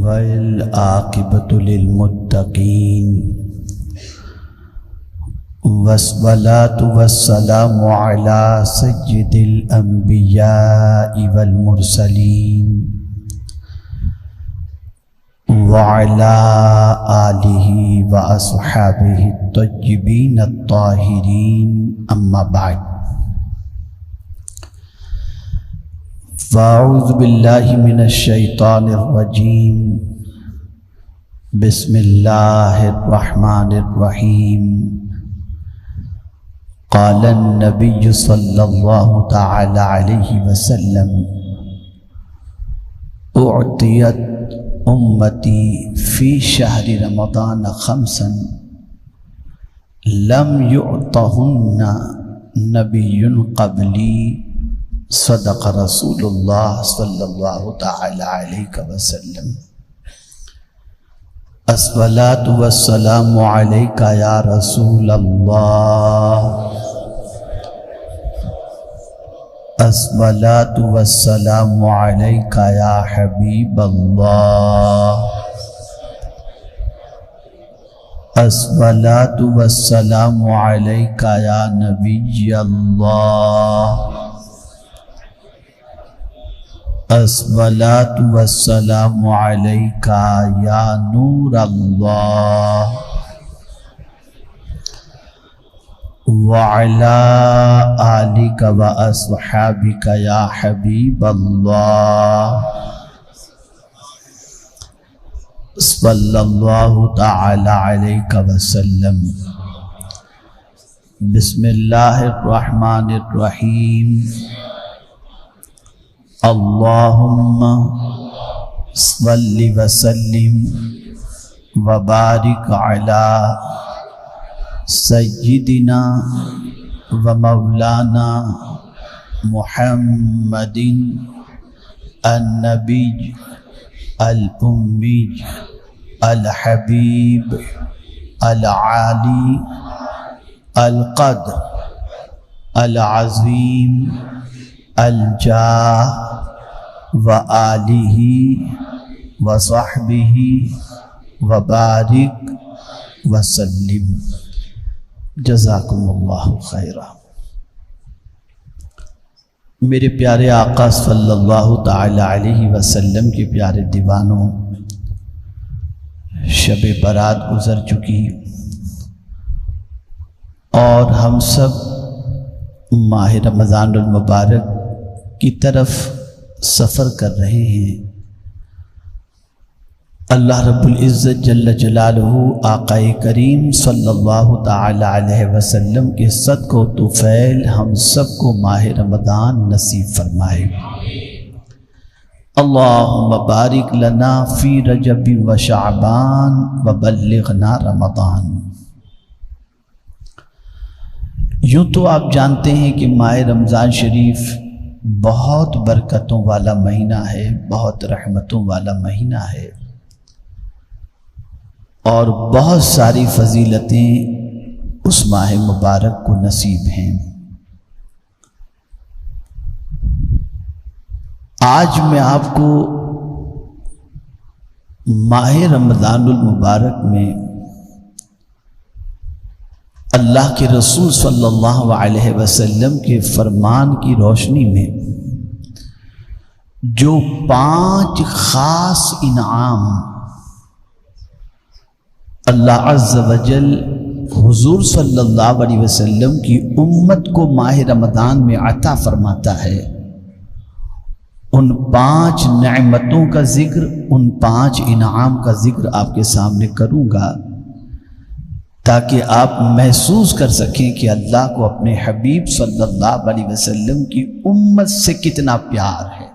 والعاقبۃ للمتقین والصلاة والسلام علی سید الانبیاء والمرسلین وعلی آلہ واصحابہ الطیبین الطاہرین اما بعد فاعوذ باللہ من الشیطان الرجیم بسم اللہ الرحمن الرحیم قال النبی صلی اللہ تعالی علیہ وسلم اعطیت امتی فی شہر رمضان خمسا لم یعطہن نبی قبلی صدق رسول اللہ صلی اللہ تعالی علیہ وسلم الصلاة والسلام علیک یا رسول اللہ الصلاة والسلام علیک یا حبیب اللہ الصلاة والسلام علیک یا نبی اللہ الصلاة والسلام علیک یا نور اللہ وعلی آلک واصحابک یا حبیب اللہ صلی اللہ تعالی علیہ وسلم بسم اللہ الرحمن الرحیم اللہم صلی وسلم وبارک علی سیدنا و مولانا محمد النبی الامی الحبیب العالی القدر العظیم الجاہ وآلہ وصحبہ وبارک وسلم جزاکم اللہ خیرا۔ میرے پیارے آقا صلی اللہ تعالی علیہ وسلم کے پیارے دیوانوں، شب برات گزر چکی اور ہم سب ماہ رمضان المبارک کی طرف سفر کر رہے ہیں۔ اللہ رب العزت جل جلالہ آقا کریم صلی اللہ تعالی علیہ وسلم کے صدقہ و طفیل ہم سب کو ماہ رمضان نصیب فرمائے۔ اللہم بارک لنا فی رجب و شعبان وبلغنا رمضان۔ یوں تو آپ جانتے ہیں کہ ماہ رمضان شریف بہت برکتوں والا مہینہ ہے، بہت رحمتوں والا مہینہ ہے اور بہت ساری فضیلتیں اس ماہ مبارک کو نصیب ہیں۔ آج میں آپ کو ماہ رمضان المبارک میں اللہ کے رسول صلی اللہ علیہ وسلم کے فرمان کی روشنی میں جو 5 خاص انعام اللہ عز و جل حضور صلی اللہ علیہ وسلم کی امت کو ماہ رمضان میں عطا فرماتا ہے، ان 5 نعمتوں کا ذکر، ان 5 انعام کا ذکر آپ کے سامنے کروں گا تاکہ آپ محسوس کر سکیں کہ اللہ کو اپنے حبیب صلی اللہ علیہ وسلم کی امت سے کتنا پیار ہے۔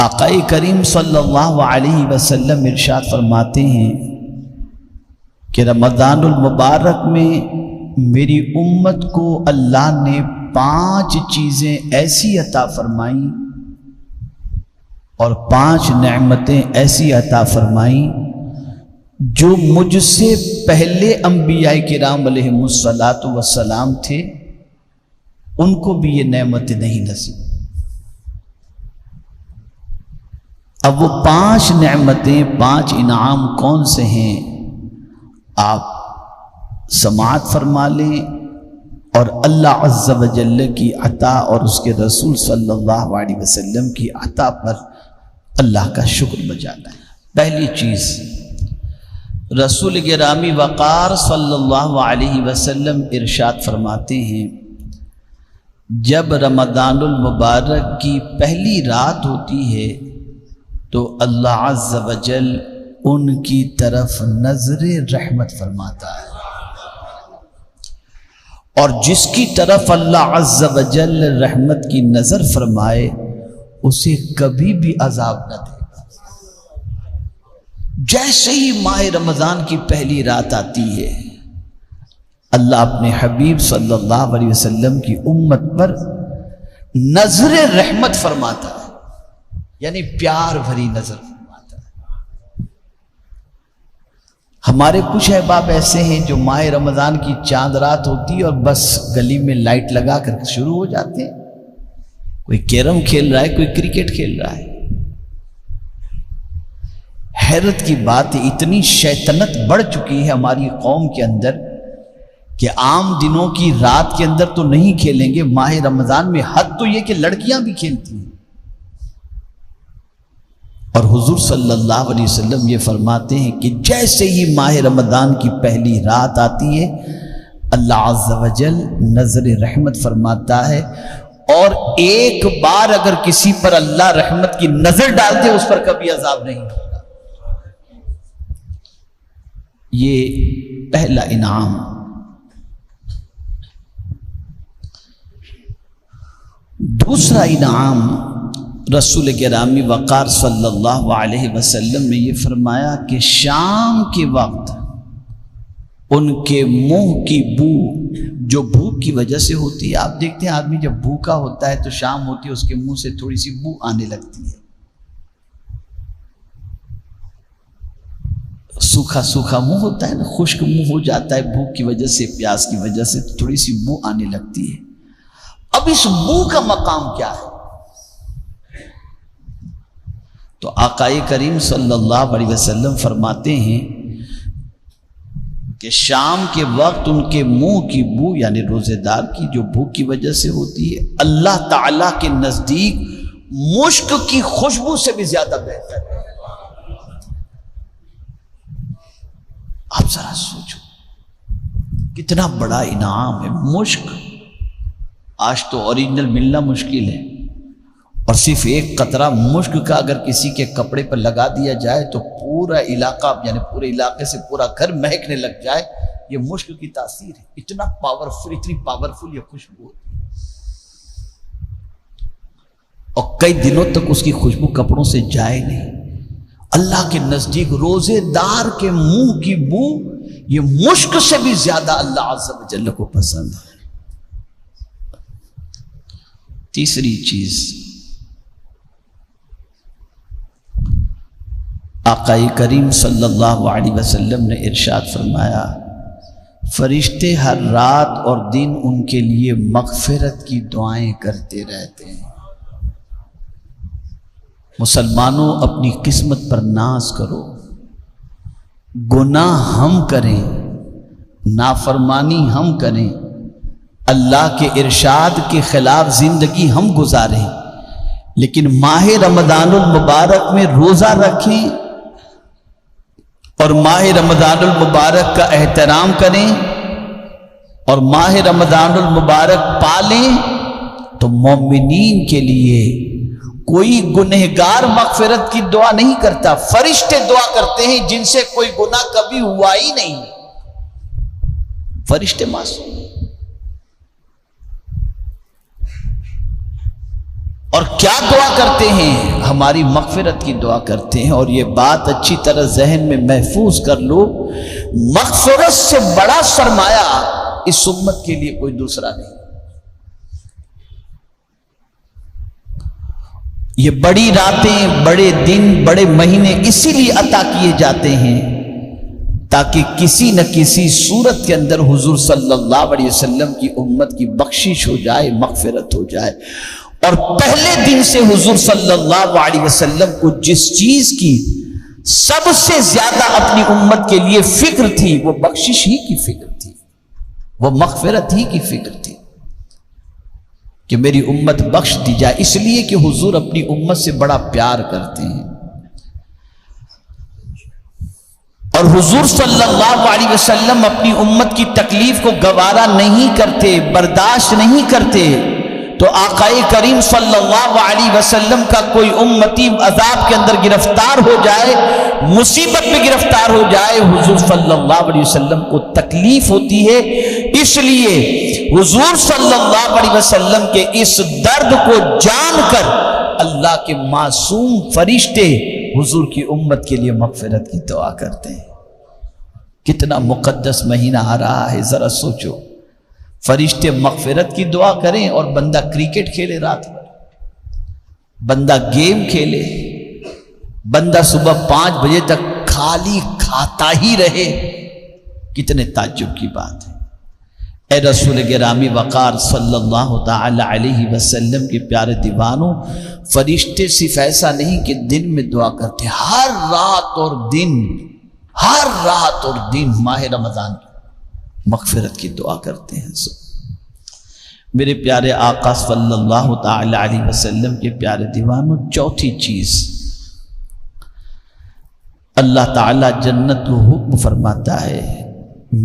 آقا کریم صلی اللہ علیہ وسلم ارشاد فرماتے ہیں کہ رمضان المبارک میں میری امت کو اللہ نے 5 چیزیں ایسی عطا فرمائیں اور 5 نعمتیں ایسی عطا فرمائیں جو مجھ سے پہلے انبیاء کرام علیہم السلام تھے، ان کو بھی یہ نعمت نہیں نصیب۔ اب وہ 5 نعمتیں، 5 انعام کون سے ہیں آپ سماعت فرما لیں، اور اللہ عز و جل کی عطا اور اس کے رسول صلی اللہ علیہ وسلم کی عطا پر اللہ کا شکر بجا لائیں۔ پہلی چیز، رسول گرامی وقار صلی اللہ علیہ وسلم ارشاد فرماتے ہیں، جب رمضان المبارک کی پہلی رات ہوتی ہے تو اللہ عز و جل ان کی طرف نظر رحمت فرماتا ہے، اور جس کی طرف اللہ عز و جل رحمت کی نظر فرمائے اسے کبھی بھی عذاب نہ دے گا۔ جیسے ہی ماہ رمضان کی پہلی رات آتی ہے، اللہ اپنے حبیب صلی اللہ علیہ وسلم کی امت پر نظر رحمت فرماتا ہے، یعنی پیار بھری نظر فرماتا ہے۔ ہمارے کچھ احباب ایسے ہیں جو ماہ رمضان کی چاند رات ہوتی ہے اور بس گلی میں لائٹ لگا کر شروع ہو جاتے ہیں، کوئی کیرم کھیل رہا ہے، کوئی کرکٹ کھیل رہا ہے۔ حیرت کی بات ہے، اتنی شیطنت بڑھ چکی ہے ہماری قوم کے اندر کہ عام دنوں کی رات کے اندر تو نہیں کھیلیں گے، ماہ رمضان میں حد تو یہ کہ لڑکیاں بھی کھیلتی ہیں۔ اور حضور صلی اللہ علیہ وسلم یہ فرماتے ہیں کہ جیسے ہی ماہ رمضان کی پہلی رات آتی ہے اللہ عز و جل نظر رحمت فرماتا ہے، اور ایک بار اگر کسی پر اللہ رحمت کی نظر ڈال دے اس پر کبھی عذاب نہیں ہوگا۔ یہ پہلا انعام۔ دوسرا انعام، رسول گرامی وقار صلی اللہ علیہ وسلم نے یہ فرمایا کہ شام کے وقت ان کے منہ کی بو، جو بھوک کی وجہ سے ہوتی ہے، آپ دیکھتے ہیں آدمی جب بھوکا ہوتا ہے تو شام ہوتی ہے اس کے منہ سے تھوڑی سی بو آنے لگتی ہے، سوکھا سوکھا منہ ہوتا ہے نا، خشک منہ ہو جاتا ہے بھوک کی وجہ سے، پیاس کی وجہ سے تھوڑی سی بو آنے لگتی ہے۔ اب اس بو کا مقام کیا ہے؟ تو آقا کریم صلی اللہ علیہ وسلم فرماتے ہیں کہ شام کے وقت ان کے منہ کی بو، یعنی روزے دار کی جو بھوک کی وجہ سے ہوتی ہے، اللہ تعالیٰ کے نزدیک مشک کی خوشبو سے بھی زیادہ بہتر ہے۔ آپ ذرا سوچو کتنا بڑا انعام ہے مشک۔ آج تو اوریجنل ملنا مشکل ہے، اور صرف ایک قطرہ مشک کا اگر کسی کے کپڑے پر لگا دیا جائے تو پورا علاقہ، یعنی پورے علاقے سے پورا گھر مہکنے لگ جائے۔ یہ مشک کی تاثیر ہے، اتنا پاورفل، اتنی پاورفل یہ خوشبو ہوتی ہے، اور کئی دنوں تک اس کی خوشبو کپڑوں سے جائے نہیں۔ اللہ کے نزدیک روزے دار کے منہ کی بو یہ مشک سے بھی زیادہ اللہ عز و جل کو پسند ہے۔ تیسری چیز، آقا کریم صلی اللہ علیہ وسلم نے ارشاد فرمایا، فرشتے ہر رات اور دن ان کے لیے مغفرت کی دعائیں کرتے رہتے ہیں۔ مسلمانوں اپنی قسمت پر ناز کرو، گناہ ہم کریں، نافرمانی ہم کریں، اللہ کے ارشاد کے خلاف زندگی ہم گزاریں، لیکن ماہ رمضان المبارک میں روزہ رکھیں اور ماہ رمضان المبارک کا احترام کریں اور ماہ رمضان المبارک پالیں، تو مومنین کے لیے کوئی گنہگار مغفرت کی دعا نہیں کرتا، فرشتے دعا کرتے ہیں جن سے کوئی گناہ کبھی ہوا ہی نہیں، فرشتے معصوم۔ اور کیا دعا کرتے ہیں؟ ہماری مغفرت کی دعا کرتے ہیں، اور یہ بات اچھی طرح ذہن میں محفوظ کر لو، مغفرت سے بڑا سرمایہ اس امت کے لیے کوئی دوسرا نہیں۔ یہ بڑی راتیں، بڑے دن، بڑے مہینے اسی لیے عطا کیے جاتے ہیں تاکہ کسی نہ کسی صورت کے اندر حضور صلی اللہ علیہ وسلم کی امت کی بخشش ہو جائے، مغفرت ہو جائے۔ اور پہلے دن سے حضور صلی اللہ علیہ وسلم کو جس چیز کی سب سے زیادہ اپنی امت کے لیے فکر تھی وہ بخشش ہی کی فکر تھی، وہ مغفرت ہی کی فکر تھی کہ میری امت بخش دی جائے، اس لیے کہ حضور اپنی امت سے بڑا پیار کرتے ہیں۔ اور حضور صلی اللہ علیہ وسلم اپنی امت کی تکلیف کو گوارا نہیں کرتے، برداشت نہیں کرتے، تو آقا کریم صلی اللہ علیہ وسلم کا کوئی امتی عذاب کے اندر گرفتار ہو جائے، مصیبت میں گرفتار ہو جائے، حضور صلی اللہ علیہ وسلم کو تکلیف ہوتی ہے۔ اس لیے حضور صلی اللہ علیہ وسلم کے اس درد کو جان کر اللہ کے معصوم فرشتے حضور کی امت کے لیے مغفرت کی دعا کرتے ہیں۔ کتنا مقدس مہینہ آ رہا ہے، ذرا سوچو، فرشتے مغفرت کی دعا کریں اور بندہ کرکٹ کھیلے رات بھر، بندہ گیم کھیلے، بندہ صبح 5 بجے تک خالی کھاتا ہی رہے، کتنے تعجب کی بات ہے۔ اے رسول گرامی وقار صلی اللہ تعالی علیہ وسلم کے پیارے دیوانوں، فرشتے صرف ایسا نہیں کہ دن میں دعا کرتے، ہر رات اور دن ماہ رمضان کی مغفرت کی دعا کرتے ہیں۔ میرے پیارے آقا صلی اللہ تعالی علیہ وسلم کے پیارے دیوانوں، چوتھی چیز، اللہ تعالی جنت کو حکم فرماتا ہے،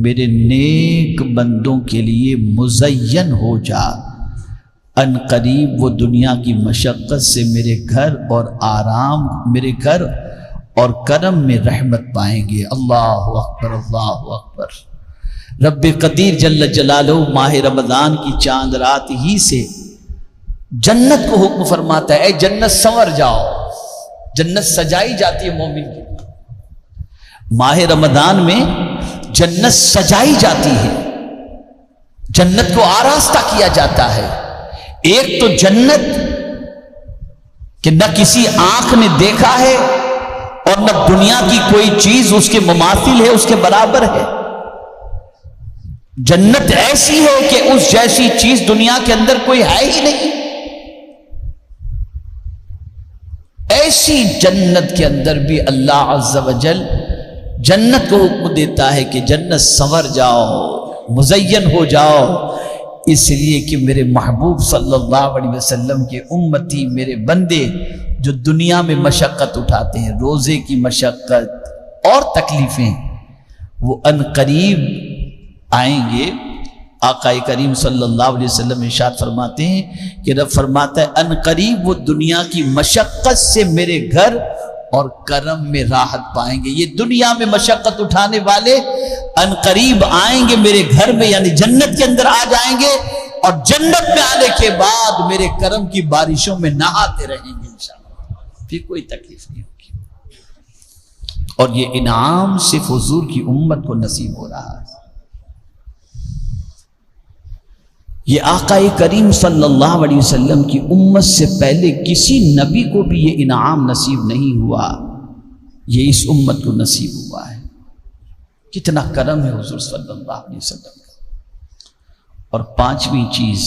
میرے نیک بندوں کے لیے مزین ہو جا، ان قریب وہ دنیا کی مشقت سے میرے گھر اور کرم میں رحمت پائیں گے۔ اللہ اکبر، اللہ اکبر۔ رب قدیر جل جلالہ ماہ رمضان کی چاند رات ہی سے جنت کو حکم فرماتا ہے، اے جنت سنور جاؤ۔ جنت سجائی جاتی ہے مومن کی، ماہ رمضان میں جنت سجائی جاتی ہے، جنت کو آراستہ کیا جاتا ہے۔ ایک تو جنت کہ نہ کسی آنکھ نے دیکھا ہے اور نہ دنیا کی کوئی چیز اس کے مماثل ہے، اس کے برابر ہے۔ جنت ایسی ہے کہ اس جیسی چیز دنیا کے اندر کوئی ہے ہی نہیں۔ ایسی جنت کے اندر بھی اللہ عز و جل جنت کو حکم دیتا ہے کہ جنت سنور جاؤ، مزین ہو جاؤ، اس لیے کہ میرے محبوب صلی اللہ علیہ وسلم کے امتی، میرے بندے جو دنیا میں مشقت اٹھاتے ہیں، روزے کی مشقت اور تکلیفیں، وہ ان قریب آئیں گے۔ آقا کریم صلی اللہ علیہ وسلم ارشاد فرماتے ہیں کہ رب فرماتا ہے ان قریب وہ دنیا کی مشقت سے میرے گھر اور کرم میں راحت پائیں گے۔ یہ دنیا میں مشقت اٹھانے والے ان قریب آئیں گے میرے گھر میں، یعنی جنت کے اندر آ جائیں گے، اور جنت میں آنے کے بعد میرے کرم کی بارشوں میں نہاتے رہیں گے انشاءاللہ، پھر کوئی تکلیف نہیں ہوگی۔ اور یہ انعام صرف حضور کی امت کو نصیب ہو رہا ہے۔ یہ آقا کریم صلی اللہ علیہ وسلم کی امت سے پہلے کسی نبی کو بھی یہ انعام نصیب نہیں ہوا، یہ اس امت کو نصیب ہوا ہے۔ کتنا کرم ہے حضور صلی اللہ علیہ وسلم کا۔ اور پانچویں چیز،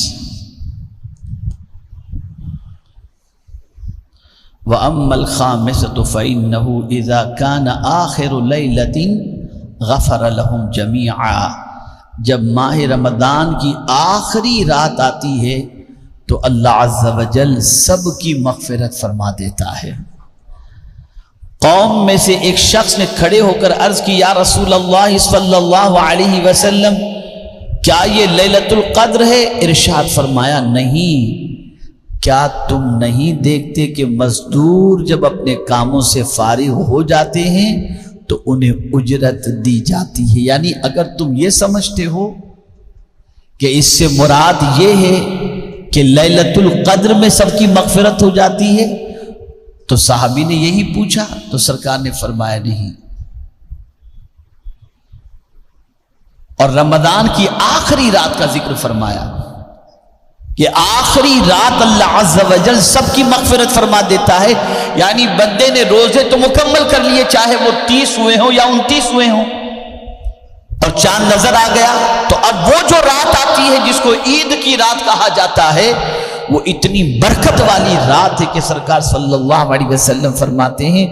وَأَمَّا الْخَامِسَةُ فَإِنَّهُ إِذَا كَانَ آخِرُ لَيْلَةٍ غَفَرَ لَهُمْ جَمِيعًا، جب ماہ رمضان کی آخری رات آتی ہے تو اللہ عز و جل سب کی مغفرت فرما دیتا ہے۔ قوم میں سے ایک شخص نے کھڑے ہو کر عرض کی، یا رسول اللہ صلی اللہ علیہ وسلم، کیا یہ لیلۃ القدر ہے؟ ارشاد فرمایا، نہیں۔ کیا تم نہیں دیکھتے کہ مزدور جب اپنے کاموں سے فارغ ہو جاتے ہیں تو انہیں اجرت دی جاتی ہے؟ یعنی اگر تم یہ سمجھتے ہو کہ اس سے مراد یہ ہے کہ لیلۃ القدر میں سب کی مغفرت ہو جاتی ہے، تو صحابی نے یہی پوچھا تو سرکار نے فرمایا نہیں۔ اور رمضان کی آخری رات کا ذکر فرمایا کہ آخری رات اللہ عز و جل سب کی مغفرت فرما دیتا ہے، یعنی بندے نے روزے تو مکمل کر لیے، چاہے وہ 30 ہوئے ہوں یا 29 ہوئے ہوں، اور چاند نظر آ گیا، تو اب وہ جو رات آتی ہے جس کو عید کی رات کہا جاتا ہے، وہ اتنی برکت والی رات ہے کہ سرکار صلی اللہ علیہ وسلم فرماتے ہیں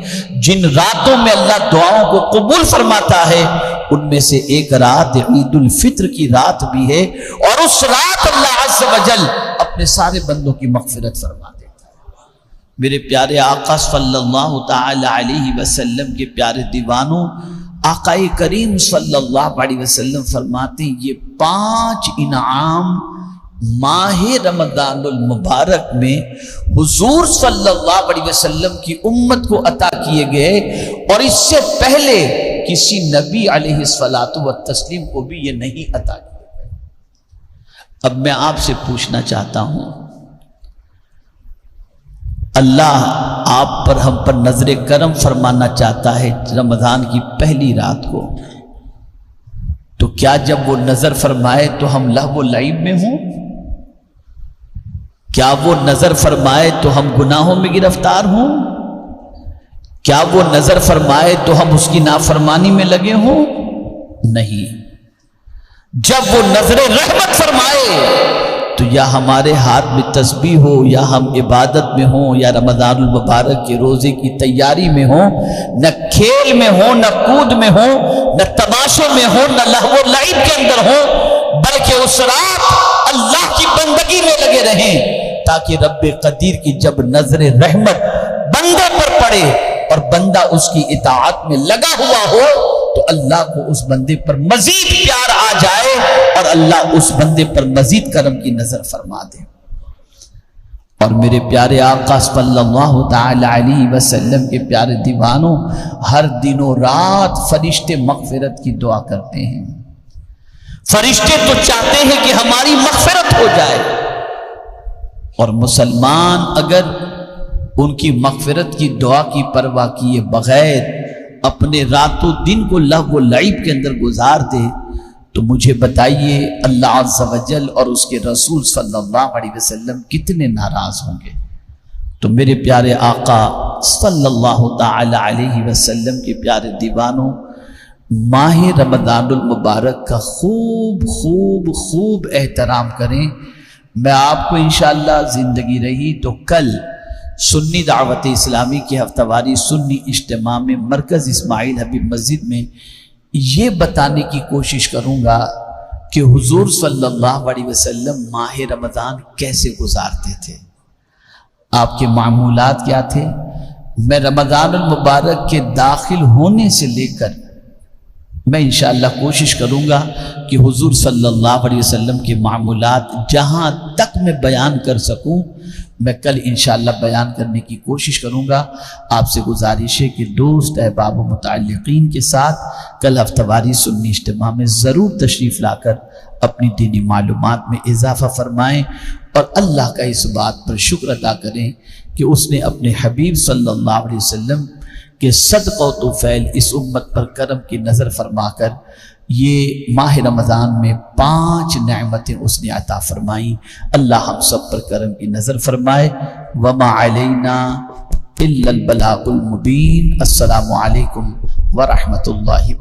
جن راتوں میں اللہ دعاؤں کو قبول فرماتا ہے ان میں سے ایک رات عید الفطر کی رات بھی ہے، اور اس رات اللہ عز و جل اپنے سارے بندوں کی مغفرت فرما دیتا ہے۔ میرے پیارے آقا صلی اللہ تعالی علیہ وسلم کے پیارے دیوانوں، آقا کریم صلی اللہ علیہ وسلم فرماتے ہیں یہ 5 انعام ماہ رمضان المبارک میں حضور صلی اللہ علیہ وسلم کی امت کو عطا کیے گئے، اور اس سے پہلے کسی نبی علیہ الصلاۃ والتسلیم کو بھی یہ نہیں عطا کیے گئے۔ اب میں آپ سے پوچھنا چاہتا ہوں، اللہ آپ پر ہم پر نظر کرم فرمانا چاہتا ہے رمضان کی پہلی رات کو، تو کیا جب وہ نظر فرمائے تو ہم لہو و لعب میں ہوں؟ کیا وہ نظر فرمائے تو ہم گناہوں میں گرفتار ہوں؟ کیا وہ نظر فرمائے تو ہم اس کی نافرمانی میں لگے ہوں؟ نہیں۔ جب وہ نظر رحمت فرمائے تو یا ہمارے ہاتھ میں تسبیح ہو، یا ہم عبادت میں ہوں، یا رمضان المبارک کے روزے کی تیاری میں ہوں، نہ کھیل میں ہوں، نہ کود میں ہوں، نہ تماشے میں ہوں، نہ لہو و لعب کے اندر ہوں، بلکہ اس رات اللہ کی بندگی میں لگے رہیں، تاکہ رب قدیر کی جب نظر رحمت بندے پر پڑے اور بندہ اس کی اطاعت میں لگا ہوا ہو تو اللہ کو اس بندے پر مزید پیار آ جائے اور اللہ اس بندے پر مزید کرم کی نظر فرما دے۔ اور میرے پیارے آقا صلی اللہ تعالی علیہ وسلم کے پیارے دیوانوں، ہر دن و رات فرشتے مغفرت کی دعا کرتے ہیں۔ فرشتے تو چاہتے ہیں کہ ہماری مغفرت ہو جائے، اور مسلمان اگر ان کی مغفرت کی دعا کی پرواہ کیے بغیر اپنے رات و دن کو لہو و لعب کے اندر گزار دے تو مجھے بتائیے اللہ عز و جل اور اس کے رسول صلی اللہ علیہ وسلم کتنے ناراض ہوں گے۔ تو میرے پیارے آقا صلی اللہ تعالی علیہ وسلم کے پیارے دیوانوں، ماہ رمضان المبارک کا خوب خوب خوب احترام کریں۔ میں آپ کو انشاءاللہ زندگی رہی تو کل سنی دعوت اسلامی کے ہفتہ واری سنی اجتماع میں مرکز اسماعیل حبیب مسجد میں یہ بتانے کی کوشش کروں گا کہ حضور صلی اللہ علیہ وسلم ماہ رمضان کیسے گزارتے تھے، آپ کے معمولات کیا تھے۔ میں رمضان المبارک کے داخل ہونے سے لے کر میں انشاءاللہ کوشش کروں گا کہ حضور صلی اللہ علیہ وسلم کے معمولات جہاں تک میں بیان کر سکوں میں کل انشاءاللہ بیان کرنے کی کوشش کروں گا۔ آپ سے گزارش ہے کہ دوست احباب و متعلقین کے ساتھ کل ہفتہ واری سنی اجتماع میں ضرور تشریف لا کر اپنی دینی معلومات میں اضافہ فرمائیں، اور اللہ کا اس بات پر شکر ادا کریں کہ اس نے اپنے حبیب صلی اللہ علیہ وسلم کہ صدقہ و طفیل اس امت پر کرم کی نظر فرما کر یہ ماہ رمضان میں 5 نعمتیں اس نے عطا فرمائیں۔ اللہ ہم سب پر کرم کی نظر فرمائے۔ وما علینا الا البلاغ المبین۔ السلام علیکم ورحمۃ اللہ۔